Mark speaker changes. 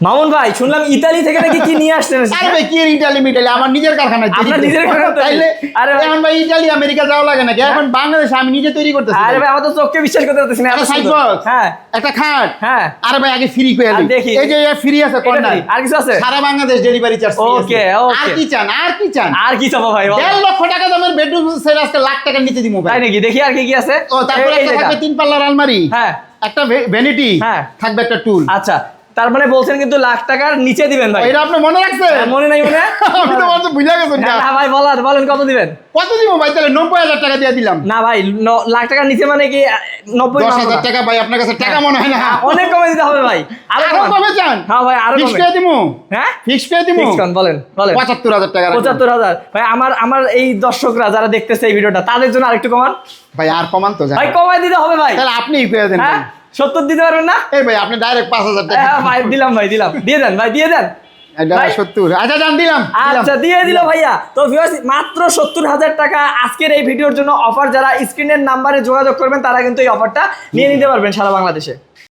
Speaker 1: মামুন ভাই শুনলাম ইতালি থেকে নাকি কি নিয়ে আসছেন?
Speaker 2: আরে ভাই কি ইটালি মিটালি আমার নিজের কারখানা।
Speaker 1: আপনার নিজের কারখানা তৈরি?
Speaker 2: তাইলে
Speaker 1: আরে ভাই-
Speaker 2: এখন ভাই ইটালি আমেরিকা যাওয়া লাগে নাকি? এখন বাংলাদেশে আমি নিজে তৈরি করতেছি।
Speaker 1: আরে ভাই আমার তো চোখকে বিশ্বাস করতে পারতেছি না, এত
Speaker 2: একটা সাইড
Speaker 1: সুন্দর।
Speaker 2: বক্স,
Speaker 1: হ্যাঁ
Speaker 2: একটা খাট।
Speaker 1: হ্যাঁ।
Speaker 2: আরে ভাই আগে ফ্রি করে
Speaker 1: আর দেখি।
Speaker 2: এই যে ফ্রি আছে
Speaker 1: এটা
Speaker 2: কর্নার।
Speaker 1: কি? আর কিছু আছে?
Speaker 2: সারা বাংলাদেশ ডেলিভারি চার্জ ফ্রি আছে।
Speaker 1: ওকে, ওকে।
Speaker 2: আর কি চান? আর কি চান?
Speaker 1: আর কি চাবো ভাই বলো?
Speaker 2: 1.5 লক্ষ টাকা দামের বেডরুম সেট আজকে লাখ টাকার নিচে দিমু ভাই।
Speaker 1: তাই নাকি? দেখি আর কি কি আছে।
Speaker 2: ও তারপরে
Speaker 1: এই
Speaker 2: একটা
Speaker 1: যেটা।
Speaker 2: থাকবে 3 পাল্লার আলমারি,
Speaker 1: হ্যাঁ
Speaker 2: একটা ভ্যানিটি,
Speaker 1: হ্যাঁ।
Speaker 2: থাকবে একটা টুল।
Speaker 1: আচ্ছা তার মানে বলছেন কিন্তু লাখ টাকার নিচে দিবেন ভাই?
Speaker 2: এটা আপনি মনে রাখছেন?
Speaker 1: হ্যাঁ, মনে নাই মনে?
Speaker 2: আমি তো বলতে ভুলে গেছেন।
Speaker 1: না না ভাই বলেন কত দিবেন?
Speaker 2: কত দিব ভাই? তাহলে 90,000 টাকা দিয়ে দিলাম।
Speaker 1: না ভাই লাখ টাকার নিচে মানে কি 90?
Speaker 2: 10,000 টাকা ভাই আপনার কাছে টাকা মনে হয় না?
Speaker 1: অনেক কমে দিতে হবে ভাই।
Speaker 2: আরো
Speaker 1: কমান।
Speaker 2: কমে চান?
Speaker 1: হ্যাঁ ভাই আরো
Speaker 2: ফিক্স
Speaker 1: কমে।
Speaker 2: করে দিমু।
Speaker 1: হ্যাঁ
Speaker 2: ফিক্স করে দিমু।
Speaker 1: ফিক্স কোন বলেন
Speaker 2: 75,000 টাকা রাখুন।
Speaker 1: 75,000 ভাই। আমার এই দর্শকরা যারা দেখতেছে এই ভিডিওটা তাদের জন্য আরেকটু কমান
Speaker 2: ভাই আর কমান তো
Speaker 1: ভাই,
Speaker 2: জানেন।
Speaker 1: কমাই দিতে হবে ভাই।
Speaker 2: তাহলে আপনিই করে দেন
Speaker 1: হ্যাঁ
Speaker 2: ভাই।
Speaker 1: 70 দিতে পারবেন না?
Speaker 2: এই ভাই আপনি ডাইরেক্ট 5,000 টাকা।
Speaker 1: হ্যাঁ ভাই দিলাম দিয়ে দেন ভাই, দিয়ে দেন
Speaker 2: এটা
Speaker 1: ভাই।
Speaker 2: 70। আচ্ছা জান দিলাম।
Speaker 1: আচ্ছা দিয়ে দিল ভাইয়া। তো ভিউয়ার্স মাত্র 70,000 টাকা আজকের এই ভিডিওর জন্য অফার। যারা স্ক্রিনের নাম্বারে যোগাযোগ করবেন তারা কিন্তু এই অফারটা নিয়ে নিতে পারবেন সারা বাংলাদেশে।